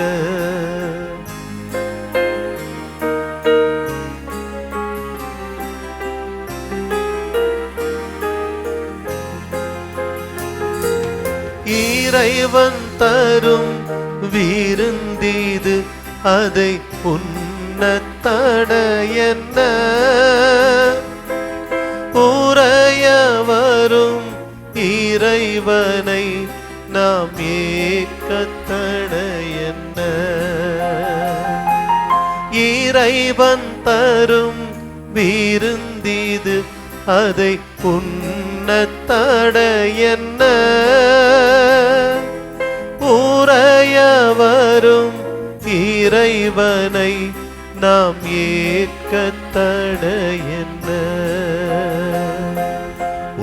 இறைவன் தரும் விருந்திது அதை உண்ணத்தட என்ன உறைய வரும் இறைவனை நாம் ஏற்கத்தட என்ன. இறைவன் தரும் விருந்திது அதை உண்ணத்தட என்ன உறைய வரும் இறைவனை நாம் ஏற்கத்தட என்ன.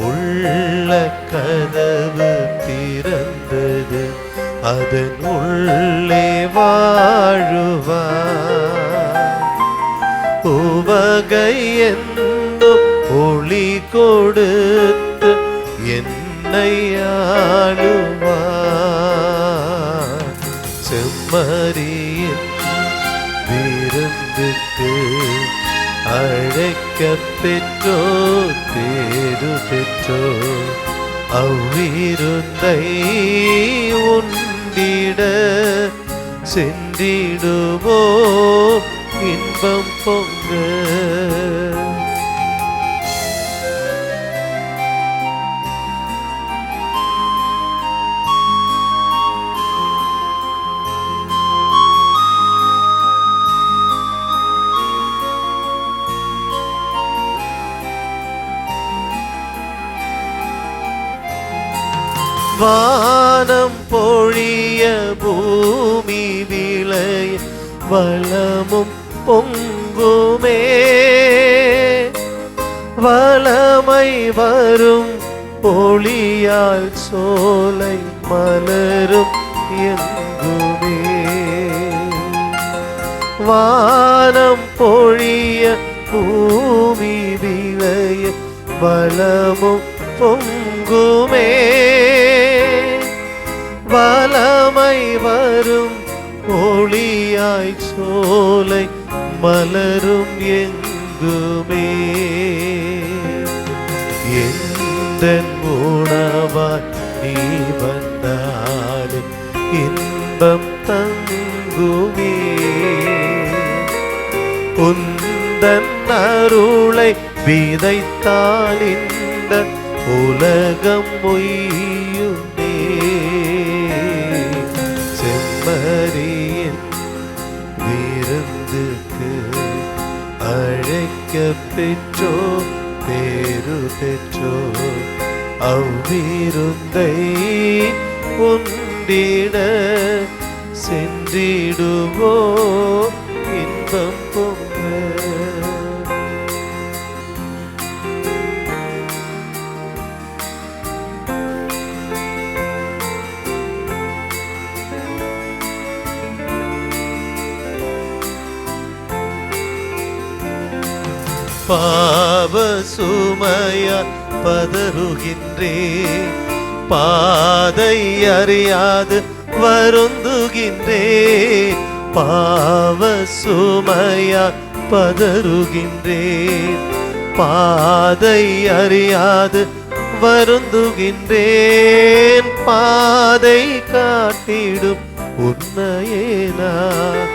உள்ள கதவு திறந்தது அதன் உள்ளே வாழுவார் உவகை என்னும் ஒளி கொடுத்து என்னை ஆளுவார். செம்மறியின் விருந்துக்கு அழைக்க பெற்றோர் பேரு பெற்றோர் அவ்விருந்தை உண்டிட சென்றிடுவோம் இன்பம் பொங்க. வானம் பொழிய பூமி விளைய வளமும் பொங்குமே வளமை வரும் பொழியால் சோலை மலரும் எங்குமே. வானம் பொழிய பூமி விளைய வளமும் பொங்குமே வளமை வரும் ஒளியாய் சோலை மலரும் எங்குமே. எந்தன் உணவாய் நீ வந்தாலும் இன்பம் தங்குமே உந்தன் அருளை விதைத்தால் இந்த உலகம் மொய்யுமே. செம்மறியின் விருந்துக்கு அழைக்க பெற்றோர் பேரு பெற்றோர் அவ்விருந்தை உண்டிட சென்றிடுவோம் இன்பம் பொங்க. பாவ சுமையால் பதறுகின்றேன் பாதை அறியாது வருந்துகின்றேன். பாவ சுமையால் பதறுகின்றேன் பாதை அறியாது வருந்துகின்றேன். பாதை காட்டிடும் உன்னையே நான்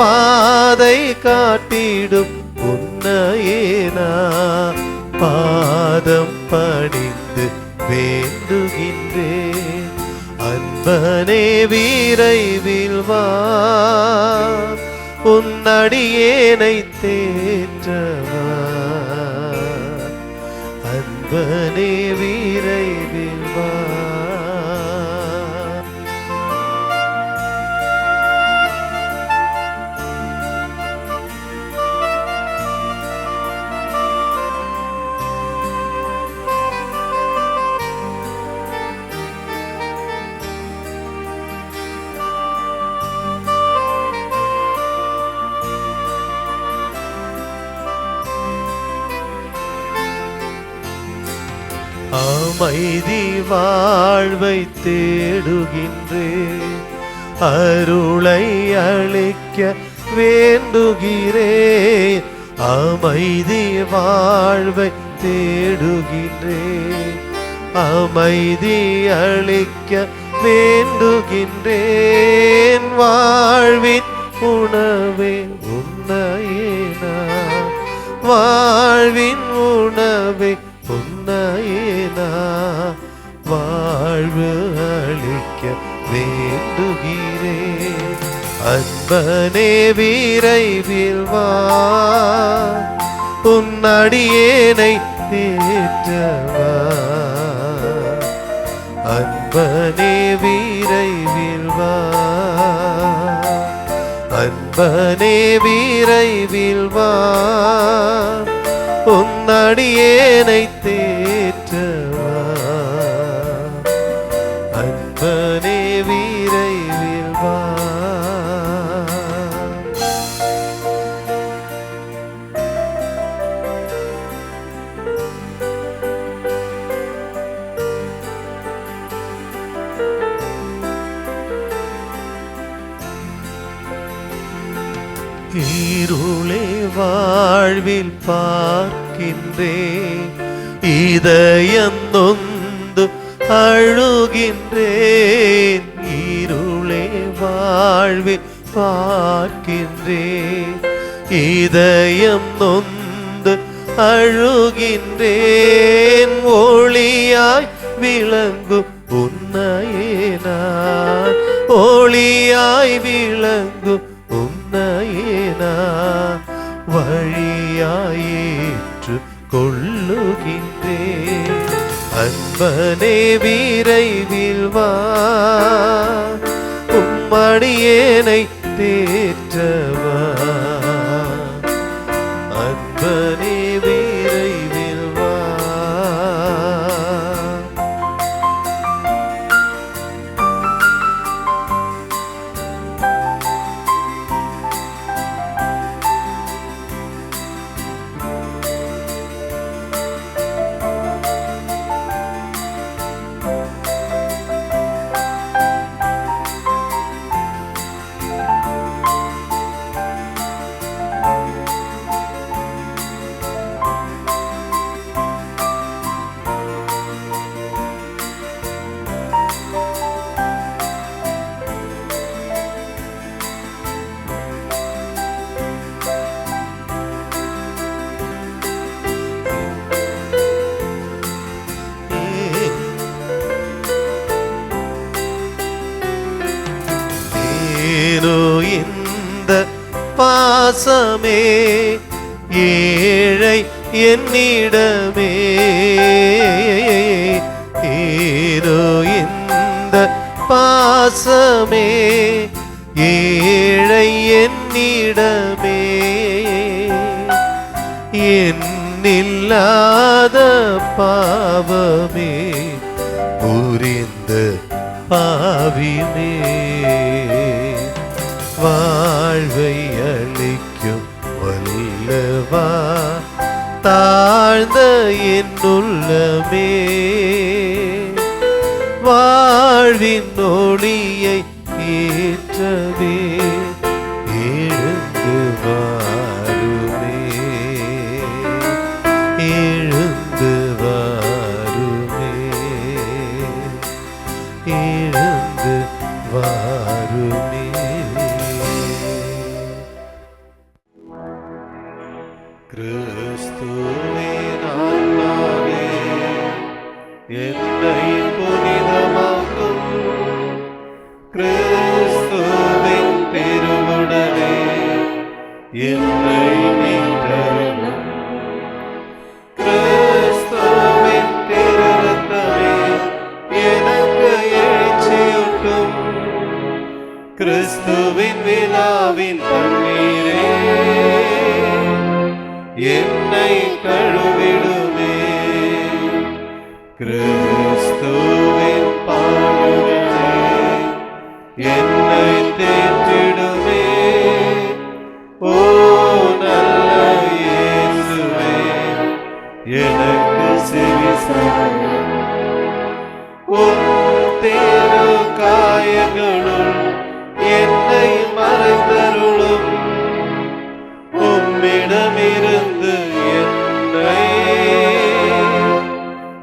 பாதை காட்டிடும் உன்னையே நான் பாதம் பணிந்து வேண்டுகின்றேன். அன்பனே விரைவில் வா உன்னடியேனை தேற்றவா. அன்பனே விரைவில் வா. அமைதி வாழ்வை தேடுகின்றேன், அருளை அளிக்க வேண்டுகிறேன். அமைதி வாழ்வை தேடுகின்றேன், அமைதி அளிக்க வேண்டுகின்றேன். வாழ்வின் உணவே உன்னையே நான், வாழ்வின் உணவே உன்னையே நான் வாழ்வு அளிக்க வேண்டுகிறேன். அன்பனே விரைவில் வா, உன்னடியேனை தேற்றவா. அன்பனே விரைவில் வா, அன்பனே விரைவில் வா, உன்னடியேனை தேற்றவா. அன்பனே விரைவில் வா. இருளே வாழ்வில் பார்க்கின்றேன், இதயம் நொந்து அழுகின்றேன். இருளே வாழ்வில் பார்க்கின்றேன், இதயம் நொந்து அழுகின்றேன். ஒளியாய் விளங்கும் உன்னையே நான், ஒளியாய் விளங்கும் உன்னையே நான் வழியாயேற்று கொள்ளுகின்றேன். அன்பனே விரைவில் வா, உம்மடியேனை தேற்றவா. அன்பனே விரைவில் வா. இந்த பாசமே ஏழை என்னிடமே, ஏனோ இந்த பாசமே ஏழை என்னிடமே. என்னில்லாத பாவமே புரிந்த பாவிமே, வாழ்வை அளிக்கும் வல்லவா தாழ்ந்த என் உள்ளமே. வாழ்வின் ஒளியை ஏற்றவே எழுந்து வாருமே, எழுந்து வாருமே, எழுந்து வாருமே. கிறிஸ்துவே நானாவே என்னை புனிதமாக்கும், கிறிஸ்துவின் திருவுடலே என்னை மீட்டருளும், கிறிஸ்துவின் திருரத்தமே எனக்கு எழுச்சியூட்டும், கிறிஸ்துவின் விழாவின் தண்ணீரே என்னை கழுவிடுமே, கிறிஸ்துவின் பாடுகளே என்னை தேற்றிடுமே. ஓ நல்ல இயேசுவே எனக்கு செவிசாயும் உம் தேரு காயங்களுள் என்னை மறைந்தருளும் உம்மிடமிருந்து என்னை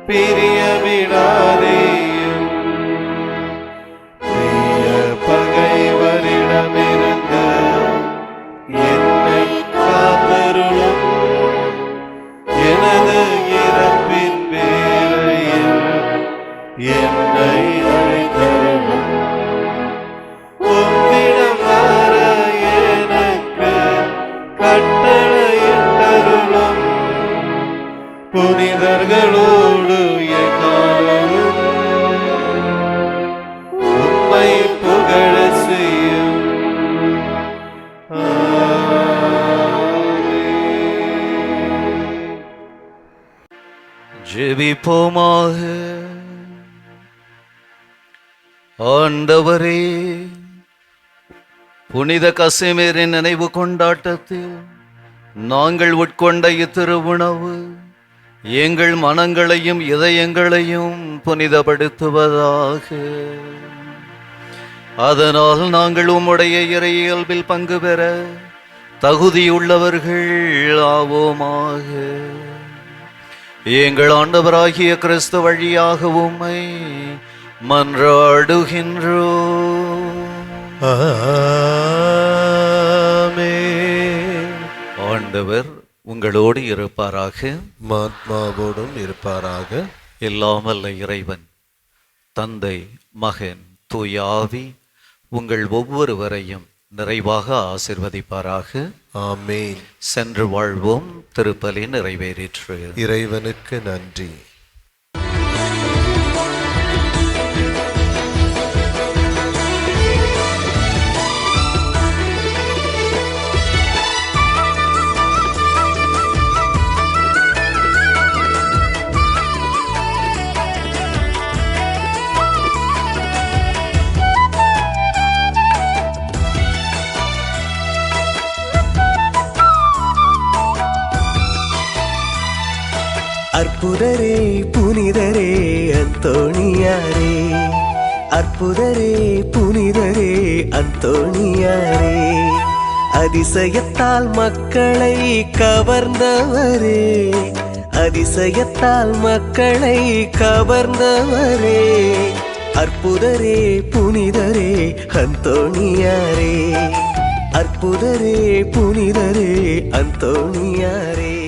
பிரியவிடாதேயும் பிரிய பகைவரிடமிருந்து என்னை காத்தருளும் எனது இறப்பின் வேளையில் என்னை அழைத்தருளும் உம்மிடம் வர எனக்கு கட்டளையிட்டருளும் புனிதர்களோடு எக்காலமும் உம்மை புகழ செய்யும். ஜெபிப்போமாக. ஆண்டவரே, புனித கசிமீரின் நினைவு கொண்டாட்டத்தில் நாங்கள் உட்கொண்ட இத்திருவுணவு எங்கள் மனங்களையும் இதயங்களையும் புனிதப்படுத்துவதாக. அதனால் நாங்கள் உம்முடைய இறை இயல்பில் பங்கு பெற தகுதியுள்ளவர்கள் ஆவோமாக. எங்கள் ஆண்டவராகிய கிறிஸ்து வழியாக உம்மை மன்றாடுகின்றோம். ஆமென். ஆண்டவர் உங்களோடு இருப்பாராக. ஆத்மாவோடும் இருப்பாராக. எல்லாம் வல்ல இறைவன் தந்தை, மகன், தூய ஆவி உங்கள் ஒவ்வொருவரையும் நிறைவாக ஆசிர்வதிப்பாராக. ஆமென். சென்று வாழ்வோம். திருப்பலி நிறைவேறிற்று. இறைவனுக்கு நன்றி. அற்புதரே புனிதரே அந்தோணியாரே, அற்புதரே புனிதரே அந்தோணியாரே, அதிசயத்தால் மக்களை கவர்ந்தவரே, அதிசயத்தால் மக்களை கவர்ந்தவரே, அற்புதரே புனிதரே அந்தோணியாரே, அற்புதரே புனிதரே அந்தோணியாரே.